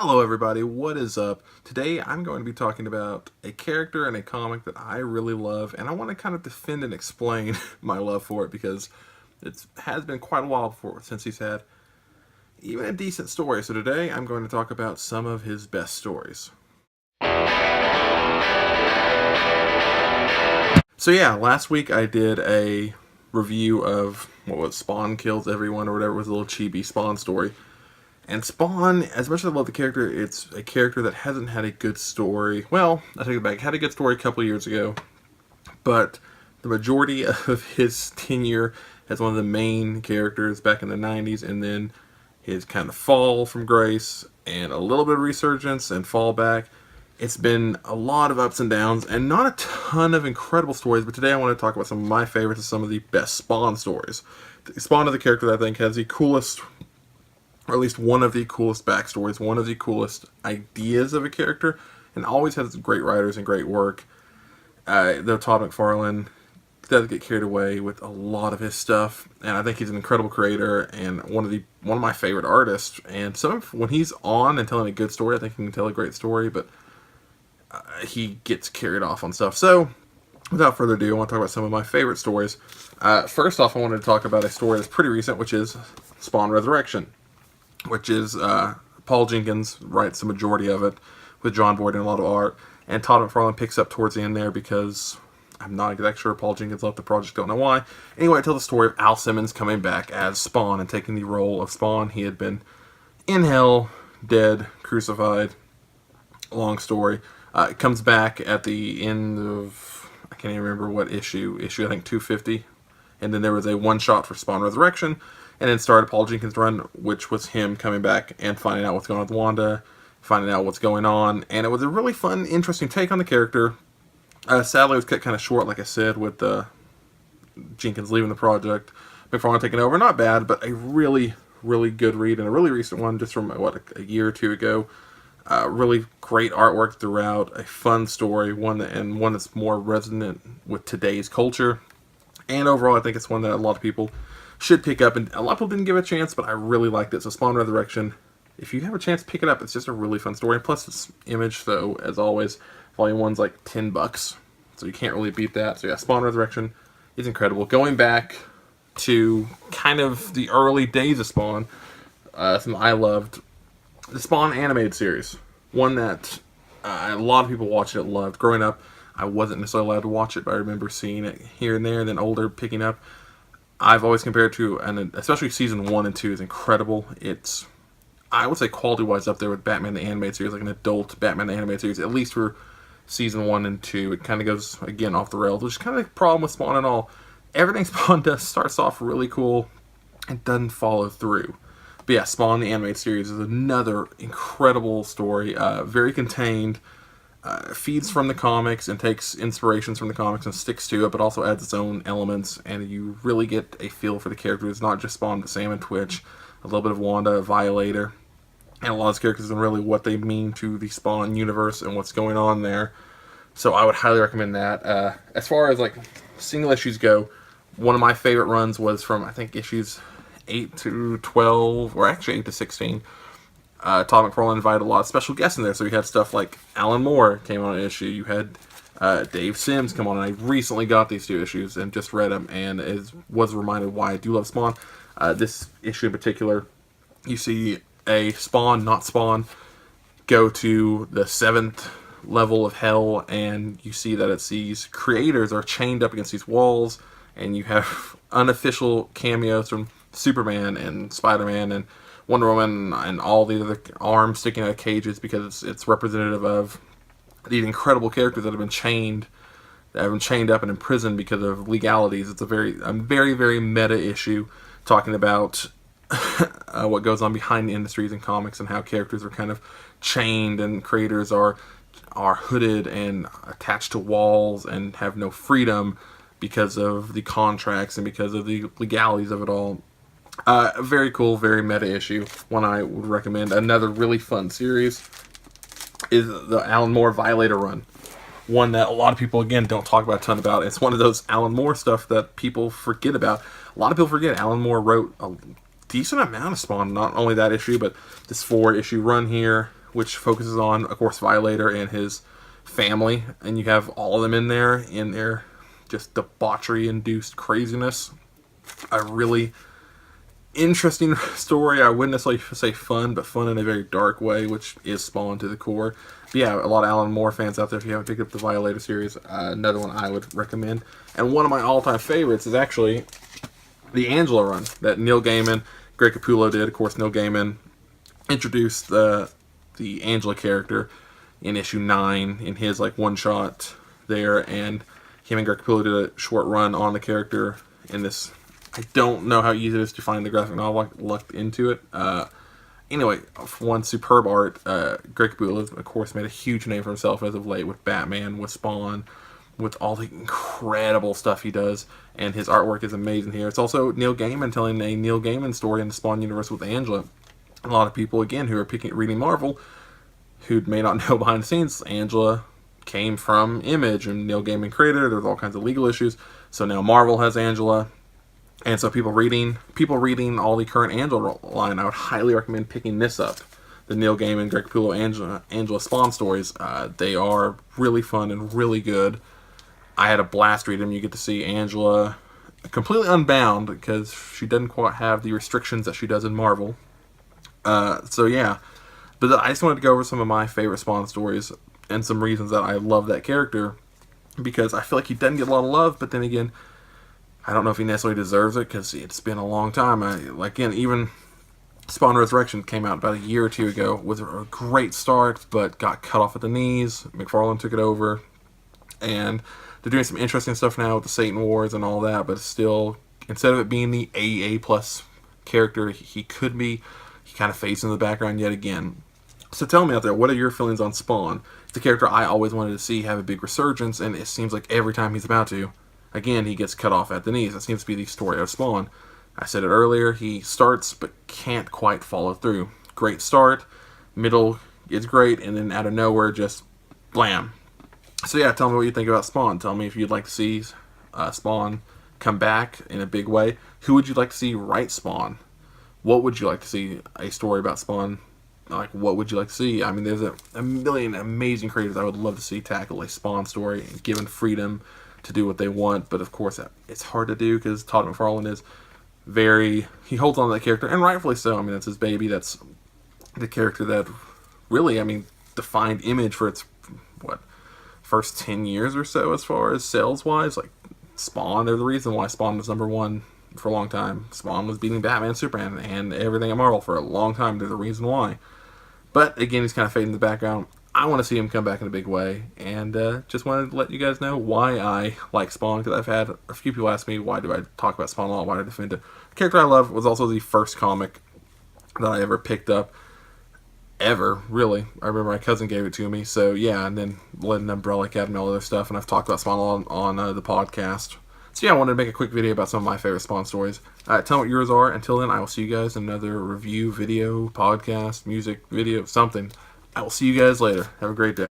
Hello everybody, what is up? Today I'm going to be talking about a character in a comic that I really love, and I want to kind of defend and explain my love for it because it has been quite a while since he's had even a decent story. So today I'm going to talk about some of his best stories. So yeah, last week I did a review of what was Spawn Kills Everyone or whatever. It was a little chibi Spawn story. And Spawn, as much as I love the character, it's a character that hasn't had a good story. Well, I take it back. Had a good story a couple of years ago, but the majority of his tenure as one of the main characters back in the 90s, and then his kind of fall from grace, and a little bit of resurgence and fall back. It's been a lot of ups and downs, and not a ton of incredible stories, but today I want to talk about some of my favorites and some of the best Spawn stories. Spawn is the character that I think has the coolest, or at least one of the coolest backstories, one of the coolest ideas of a character, and always has great writers and great work. Though Todd McFarlane does get carried away with a lot of his stuff, and I think he's an incredible creator and one of my favorite artists. And when he's on and telling a good story, I think he can tell a great story, but he gets carried off on stuff. So, without further ado, I want to talk about some of my favorite stories. First off, I wanted to talk about a story that's pretty recent, which is Spawn Resurrection, which is Paul Jenkins writes the majority of it with John Boyd and a lot of art, and Todd McFarlane picks up towards the end there because I'm not exactly sure Paul Jenkins left the project, don't know why. Anyway, I tell the story of Al Simmons coming back as Spawn and taking the role of Spawn. He had been in hell, dead, crucified, long story. Comes back at the end of, I can't even remember what issue I think 250, and then there was a one-shot for Spawn Resurrection. And then started Paul Jenkins' run, which was him coming back and finding out what's going on with Wanda, finding out what's going on. And it was a really fun, interesting take on the character. Sadly, it was cut kind of short, like I said, with Jenkins leaving the project. McFarlane taking over. Not bad, but a really, really good read, and a really recent one just from, a year or two ago. Really great artwork throughout, a fun story, one that's more resonant with today's culture. And overall, I think it's one that a lot of people should pick up, and a lot of people didn't give it a chance, but I really liked it. So Spawn Resurrection, if you have a chance, pick it up. It's just a really fun story. And plus, it's Image, so as always, Volume 1's like $10, so you can't really beat that. So yeah, Spawn Resurrection is incredible. Going back to kind of the early days of Spawn, something I loved, the Spawn animated series, one that a lot of people watched it, loved. Growing up, I wasn't necessarily allowed to watch it, but I remember seeing it here and there, and then older, picking up. I've always compared to, and especially season 1 and 2 is incredible. It's, I would say quality-wise up there with Batman the Animated Series, like an adult Batman the Animated Series, at least for season 1 and 2. It kind of goes, again, off the rails, which is kind of the problem with Spawn and all. Everything Spawn does starts off really cool and doesn't follow through. But yeah, Spawn the Animated Series is another incredible story, very contained, feeds from the comics and takes inspirations from the comics and sticks to it, but also adds its own elements, and you really get a feel for the characters. It's not just Spawn, but Sam and Twitch, a little bit of Wanda, Violator, and a lot of those characters and really what they mean to the Spawn universe and what's going on there. So I would highly recommend that. As far as like single issues go, one of my favorite runs was from, I think, issues 8 to 12, or actually 8 to 16. Todd McFarlane invited a lot of special guests in there, so you had stuff like Alan Moore came on an issue, you had Dave Sims come on, and I recently got these 2 issues and just read them, and was reminded why I do love Spawn. This issue in particular, you see a Spawn, not Spawn, go to the 7th level of hell, and you see that it's these creators are chained up against these walls, and you have unofficial cameos from Superman and Spider-Man and Wonder Woman and all the other arms sticking out of cages, because it's representative of these incredible characters that have been chained up and imprisoned because of legalities. It's a very, very meta issue talking about what goes on behind the industries and comics and how characters are kind of chained and creators are hooded and attached to walls and have no freedom because of the contracts and because of the legalities of it all. Very cool, very meta issue. One I would recommend. Another really fun series is the Alan Moore Violator run. One that a lot of people, again, don't talk about a ton about. It's one of those Alan Moore stuff that people forget about. A lot of people forget Alan Moore wrote a decent amount of Spawn. Not only that issue, but this 4-issue run here which focuses on, of course, Violator and his family, and you have all of them in their just debauchery-induced craziness. A really interesting story. I wouldn't necessarily say fun, but fun in a very dark way, which is Spawn to the core. But yeah, a lot of Alan Moore fans out there, if you haven't picked up the Violator series, another one I would recommend. And one of my all-time favorites is actually the Angela run that Neil Gaiman, Greg Capullo did. Of course, Neil Gaiman introduced the Angela character in issue 9 in his like one-shot there, and him and Greg Capullo did a short run on the character in this. I don't know how easy it is to find the graphic novel. I looked into it. Anyway, one superb art. Greg Capullo, of course, made a huge name for himself as of late with Batman, with Spawn, with all the incredible stuff he does, and his artwork is amazing here. It's also Neil Gaiman telling a Neil Gaiman story in the Spawn universe with Angela. A lot of people, again, who are reading Marvel, who may not know behind the scenes, Angela came from Image, and Neil Gaiman created her. There's all kinds of legal issues. So now Marvel has Angela. And so people reading all the current Angela line, I would highly recommend picking this up. The Neil Gaiman, Greg Capullo, Angela Spawn stories. They are really fun and really good. I had a blast reading them. You get to see Angela completely unbound because she doesn't quite have the restrictions that she does in Marvel. So yeah. But I just wanted to go over some of my favorite Spawn stories and some reasons that I love that character, because I feel like he doesn't get a lot of love, but then again, I don't know if he necessarily deserves it because it's been a long time. Even Spawn Resurrection came out about a year or two ago with a great start, but got cut off at the knees. McFarlane took it over, and they're doing some interesting stuff now with the Satan Wars and all that, but still, instead of it being the AA plus character he could be, he kind of fades in the background yet again. So tell me out there, what are your feelings on Spawn? It's a character I always wanted to see have a big resurgence, and it seems like every time he's about to, again, he gets cut off at the knees. That seems to be the story of Spawn. I said it earlier, he starts but can't quite follow through. Great start, middle is great, and then out of nowhere, just blam. So yeah, tell me what you think about Spawn. Tell me if you'd like to see Spawn come back in a big way. Who would you like to see write Spawn? What would you like to see a story about Spawn? Like, what would you like to see? I mean, there's a million amazing creators I would love to see tackle a Spawn story, given freedom to do what they want. But of course, it's hard to do because Todd McFarlane is he holds on to that character, and rightfully so. I mean, that's his baby. That's the character that really, defined Image for its, first 10 years or so as far as sales-wise. Like, Spawn, they're the reason why Spawn was #1 for a long time. Spawn was beating Batman, Superman, and everything at Marvel for a long time. They're the reason why. But, again, he's kind of fading in the background. I want to see him come back in a big way, and just wanted to let you guys know why I like Spawn, because I've had a few people ask me, why do I talk about Spawn a lot, why do I defend it? The character I love was also the first comic that I ever picked up, ever, really. I remember my cousin gave it to me, so yeah, and then led an Umbrella Academy and all other stuff, and I've talked about Spawn on the podcast. So yeah, I wanted to make a quick video about some of my favorite Spawn stories. Tell me what yours are. Until then, I will see you guys in another review, video, podcast, music, video, something. I will see you guys later. Have a great day.